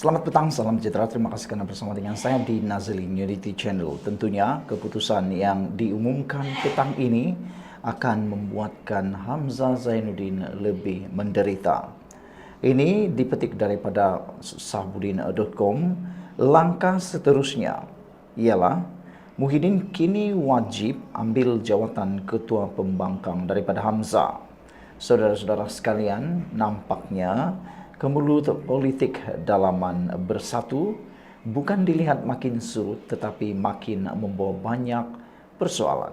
Selamat petang, salam sejahtera. Terima kasih karena bersama dengan saya di Nazli Unity Channel. Tentunya keputusan yang diumumkan petang ini akan membuatkan Hamzah Zainuddin lebih menderita. Ini dipetik daripada sahbudin.com. Langkah seterusnya ialah Muhyiddin kini wajib ambil jawatan ketua pembangkang daripada Hamzah. Saudara-saudara sekalian, nampaknya kemelut politik dalaman Bersatu bukan dilihat makin surut tetapi makin membawa banyak persoalan.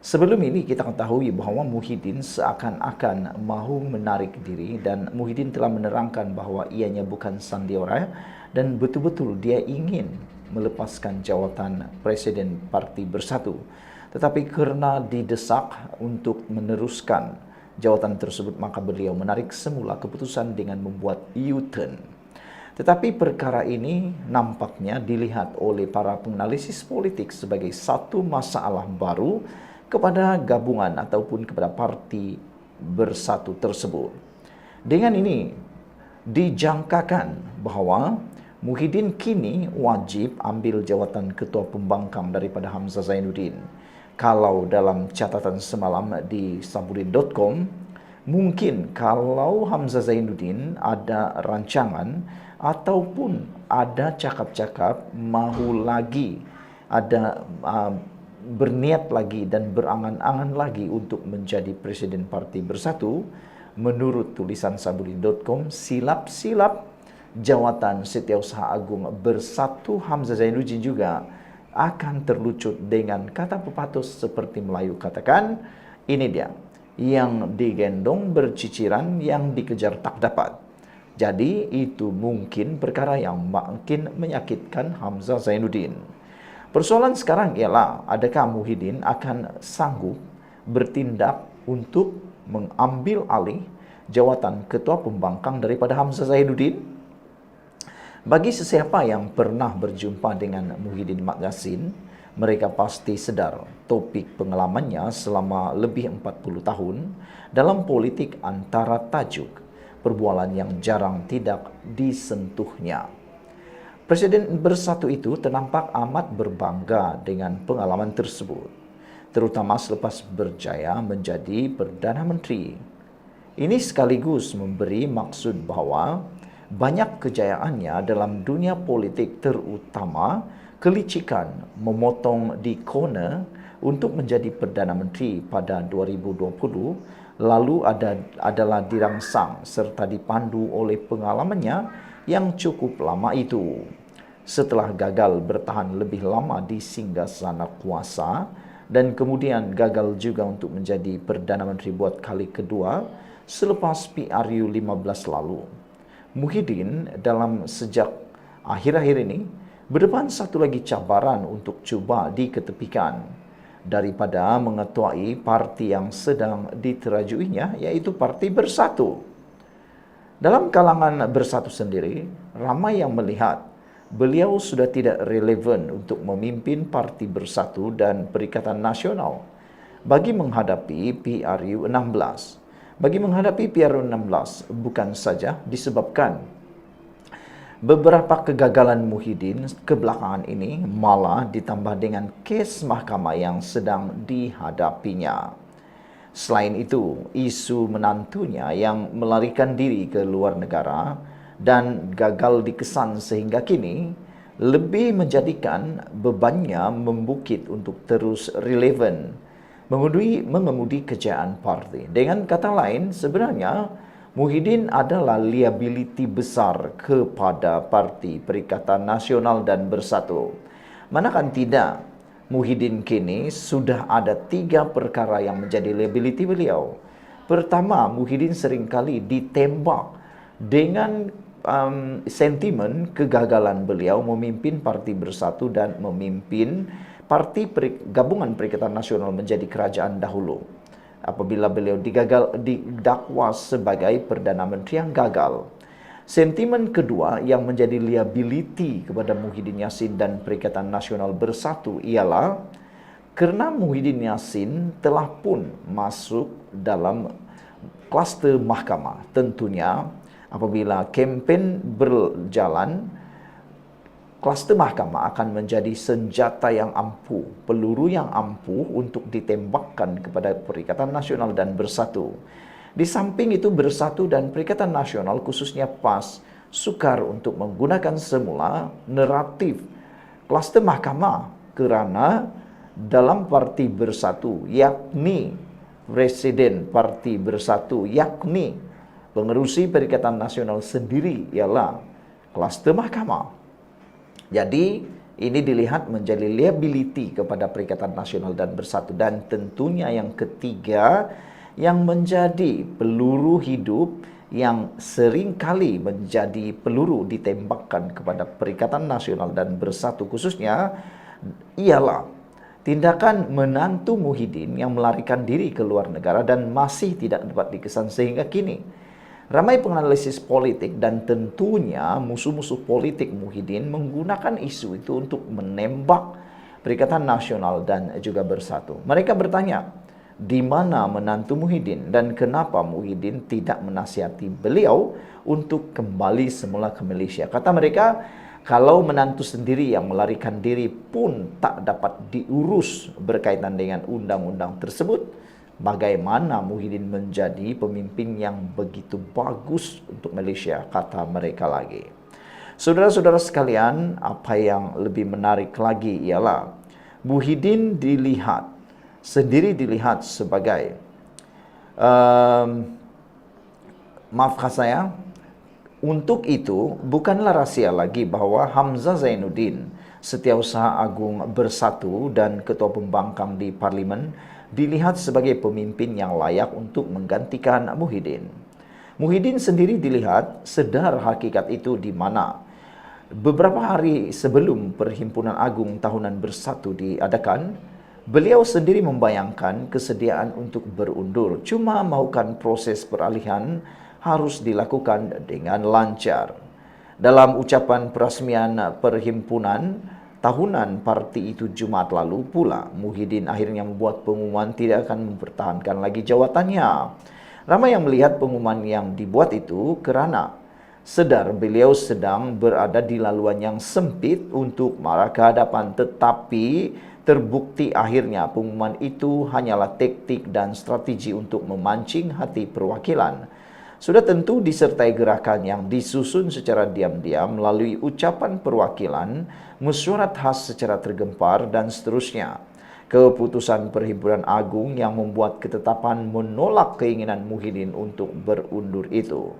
Sebelum ini kita ketahui bahawa Muhyiddin seakan-akan mahu menarik diri dan Muhyiddin telah menerangkan bahawa ianya bukan sandiwara dan betul-betul dia ingin melepaskan jawatan Presiden Parti Bersatu. Tetapi kerana didesak untuk meneruskan jawatan tersebut, maka beliau menarik semula keputusan dengan membuat U-turn. Tetapi perkara ini nampaknya dilihat oleh para penganalisis politik sebagai satu masalah baru kepada gabungan ataupun kepada parti Bersatu tersebut. Dengan ini dijangkakan bahawa Muhyiddin kini wajib ambil jawatan ketua pembangkang daripada Hamzah Zainuddin. Kalau dalam catatan semalam di sahbudin.com, mungkin kalau Hamzah Zainuddin ada rancangan ataupun ada cakap-cakap mahu lagi ada berniat lagi dan berangan-angan lagi untuk menjadi Presiden Parti Bersatu, menurut tulisan sahbudin.com, silap-silap jawatan Setiausaha Agung Bersatu Hamzah Zainuddin juga akan terlucut dengan kata pepatah seperti Melayu katakan, ini dia, yang digendong berciciran, yang dikejar tak dapat. Jadi itu mungkin perkara yang makin menyakitkan Hamzah Zainuddin. Persoalan sekarang ialah adakah Muhyiddin akan sanggup bertindak untuk mengambil alih jawatan ketua pembangkang daripada Hamzah Zainuddin? Bagi sesiapa yang pernah berjumpa dengan Muhyiddin Mat Yassin, mereka pasti sedar topik pengalamannya selama lebih 40 tahun dalam politik antara tajuk perbualan yang jarang tidak disentuhnya. Presiden Bersatu itu ternampak amat berbangga dengan pengalaman tersebut, terutama selepas berjaya menjadi Perdana Menteri. Ini sekaligus memberi maksud bahawa banyak kejayaannya dalam dunia politik, terutama kelicikan memotong di corner untuk menjadi Perdana Menteri pada 2020, lalu adalah dirangsang serta dipandu oleh pengalamannya yang cukup lama itu. Setelah gagal bertahan lebih lama di singgasana kuasa dan kemudian gagal juga untuk menjadi Perdana Menteri buat kali kedua selepas PRU 15 lalu, Muhyiddin dalam sejak akhir-akhir ini berdepan satu lagi cabaran untuk cuba diketepikan daripada mengetuai parti yang sedang diterajuinya, iaitu Parti Bersatu. Dalam kalangan Bersatu sendiri, ramai yang melihat beliau sudah tidak relevan untuk memimpin Parti Bersatu dan Perikatan Nasional bagi menghadapi PRU 16. Bagi menghadapi PRU 16 bukan saja disebabkan beberapa kegagalan Muhyiddin kebelakangan ini, malah ditambah dengan kes mahkamah yang sedang dihadapinya. Selain itu, isu menantunya yang melarikan diri ke luar negara dan gagal dikesan sehingga kini lebih menjadikan bebannya membukit untuk terus relevan mengemudi kejayaan parti. Dengan kata lain, sebenarnya Muhyiddin adalah liability besar kepada Parti Perikatan Nasional dan Bersatu. Manakan tidak, Muhyiddin kini sudah ada 3 perkara yang menjadi liability beliau. Pertama, Muhyiddin seringkali ditembak dengan sentimen kegagalan beliau memimpin Parti Bersatu dan memimpin Gabungan Perikatan Nasional menjadi kerajaan dahulu, apabila beliau didakwa sebagai Perdana Menteri yang gagal. Sentimen kedua yang menjadi liability kepada Muhyiddin Yassin dan Perikatan Nasional Bersatu ialah kerana Muhyiddin Yassin telah pun masuk dalam kluster mahkamah. Tentunya Apabila kempen berjalan, kluster mahkamah akan menjadi senjata yang ampuh, peluru yang ampuh untuk ditembakkan kepada Perikatan Nasional dan Bersatu. Di samping itu, Bersatu dan Perikatan Nasional, khususnya PAS, sukar untuk menggunakan semula naratif kluster mahkamah kerana dalam parti Bersatu, yakni Presiden Parti Bersatu, yakni pengerusi Perikatan Nasional sendiri ialah kluster mahkamah. Jadi, ini dilihat menjadi liability kepada Perikatan Nasional dan Bersatu. Dan tentunya yang ketiga, yang menjadi peluru hidup yang seringkali menjadi peluru ditembakkan kepada Perikatan Nasional dan Bersatu khususnya, ialah tindakan menantu Muhyiddin yang melarikan diri ke luar negara dan masih tidak dapat dikesan sehingga kini. Ramai penganalisis politik dan tentunya musuh-musuh politik Muhyiddin menggunakan isu itu untuk menembak Perikatan Nasional dan juga Bersatu. Mereka bertanya, di mana menantu Muhyiddin dan kenapa Muhyiddin tidak menasihati beliau untuk kembali semula ke Malaysia? Kata mereka, kalau menantu sendiri yang melarikan diri pun tak dapat diurus berkaitan dengan undang-undang tersebut, bagaimana Muhyiddin menjadi pemimpin yang begitu bagus untuk Malaysia, kata mereka lagi. Saudara-saudara sekalian, apa yang lebih menarik lagi ialah Muhyiddin dilihat sebagai maafkan saya, untuk itu bukanlah rahsia lagi bahawa Hamzah Zainuddin, Setiausaha Agung Bersatu dan Ketua Pembangkang di Parlimen, dilihat sebagai pemimpin yang layak untuk menggantikan Muhyiddin. Muhyiddin sendiri dilihat sedar hakikat itu di mana beberapa hari sebelum Perhimpunan Agung Tahunan Bersatu diadakan, beliau sendiri membayangkan kesediaan untuk berundur, cuma mahukan proses peralihan harus dilakukan dengan lancar. Dalam ucapan perasmian Perhimpunan Tahunan parti itu Jumaat lalu pula, Muhyiddin akhirnya membuat pengumuman tidak akan mempertahankan lagi jawatannya. Ramai yang melihat pengumuman yang dibuat itu kerana sedar beliau sedang berada di laluan yang sempit untuk marah ke hadapan, tetapi terbukti akhirnya pengumuman itu hanyalah taktik dan strategi untuk memancing hati perwakilan. Sudah tentu disertai gerakan yang disusun secara diam-diam melalui ucapan perwakilan, mesyuarat khas secara tergempar dan seterusnya. Keputusan Perhimpunan Agung yang membuat ketetapan menolak keinginan Muhyiddin untuk berundur itu.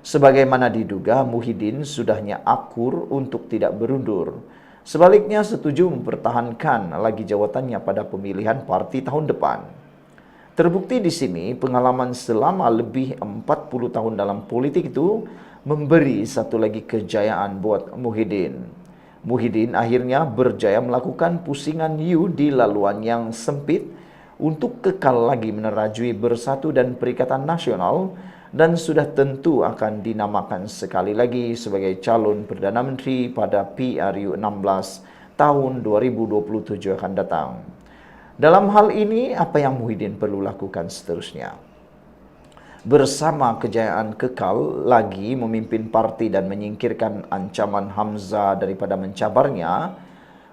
Sebagaimana diduga, Muhyiddin sudahnya akur untuk tidak berundur. Sebaliknya setuju mempertahankan lagi jawatannya pada pemilihan parti tahun depan. Terbukti di sini pengalaman selama lebih 40 tahun dalam politik itu memberi satu lagi kejayaan buat Muhyiddin. Muhyiddin akhirnya berjaya melakukan pusingan U di laluan yang sempit untuk kekal lagi menerajui Bersatu dan Perikatan Nasional dan sudah tentu akan dinamakan sekali lagi sebagai calon Perdana Menteri pada PRU 16 tahun 2027 akan datang. Dalam hal ini, apa yang Muhyiddin perlu lakukan seterusnya? Bersama kejayaan kekal lagi memimpin parti dan menyingkirkan ancaman Hamzah daripada mencabarnya,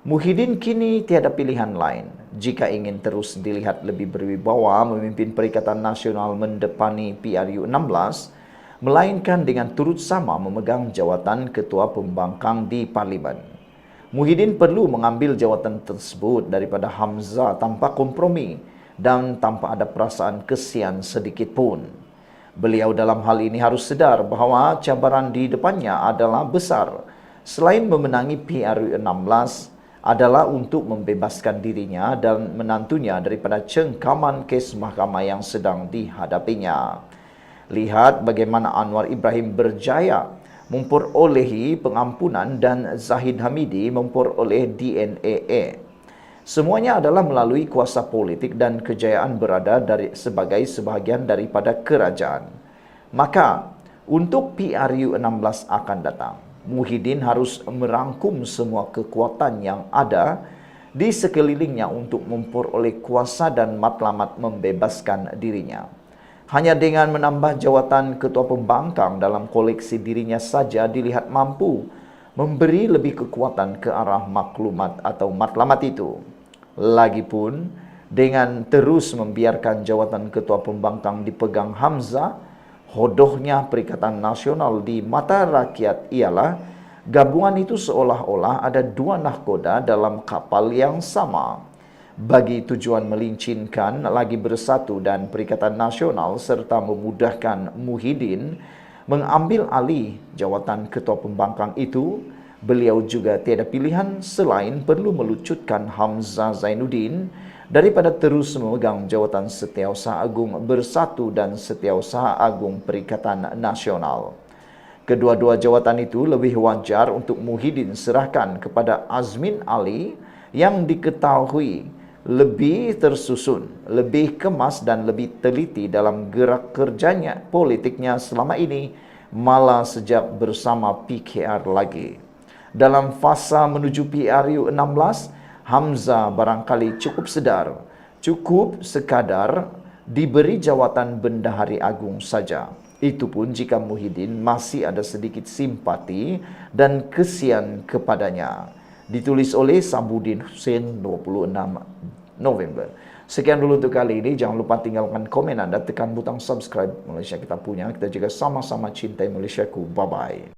Muhyiddin kini tiada pilihan lain. Jika ingin terus dilihat lebih berwibawa memimpin Perikatan Nasional mendepani PRU 16, melainkan dengan turut sama memegang jawatan Ketua Pembangkang di Parlimen. Muhyiddin perlu mengambil jawatan tersebut daripada Hamzah tanpa kompromi dan tanpa ada perasaan kesian sedikit pun. Beliau dalam hal ini harus sedar bahawa cabaran di depannya adalah besar. Selain memenangi PRU 16 adalah untuk membebaskan dirinya dan menantunya daripada cengkaman kes mahkamah yang sedang dihadapinya. Lihat bagaimana Anwar Ibrahim berjaya memperolehi pengampunan dan Zahid Hamidi memperoleh DNAA. Semuanya adalah melalui kuasa politik dan kejayaan berada sebagai sebahagian daripada kerajaan. Maka, untuk PRU 16 akan datang, Muhyiddin harus merangkum semua kekuatan yang ada di sekelilingnya untuk memperoleh kuasa dan matlamat membebaskan dirinya. Hanya dengan menambah jawatan ketua pembangkang dalam koleksi dirinya saja dilihat mampu memberi lebih kekuatan ke arah maklumat atau matlamat itu. Lagipun, dengan terus membiarkan jawatan ketua pembangkang dipegang Hamzah, hodohnya Perikatan Nasional di mata rakyat ialah gabungan itu seolah-olah ada dua nahkoda dalam kapal yang sama, bagi tujuan melincinkan lagi bersatu dan Perikatan Nasional serta memudahkan Muhyiddin mengambil alih jawatan ketua pembangkang itu. Beliau juga tiada pilihan selain perlu melucutkan Hamzah Zainuddin daripada terus memegang jawatan Setiausaha Agung Bersatu dan Setiausaha Agung Perikatan Nasional. Kedua-dua jawatan itu lebih wajar untuk Muhyiddin serahkan kepada Azmin Ali yang diketahui lebih tersusun, lebih kemas dan lebih teliti dalam gerak kerjanya politiknya selama ini, malah sejak bersama PKR lagi. Dalam fasa menuju PRU 16, Hamzah barangkali cukup sedar, cukup sekadar diberi jawatan Bendahari Agung saja. Itu pun jika Muhyiddin masih ada sedikit simpati dan kesian kepadanya. Ditulis oleh Sabudin Hussein 26 November. Sekian dulu untuk kali ini. Jangan lupa tinggalkan komen Anda, tekan butang subscribe. Malaysia kita punya. Kita juga sama-sama cintai Malaysiaku. Bye-bye.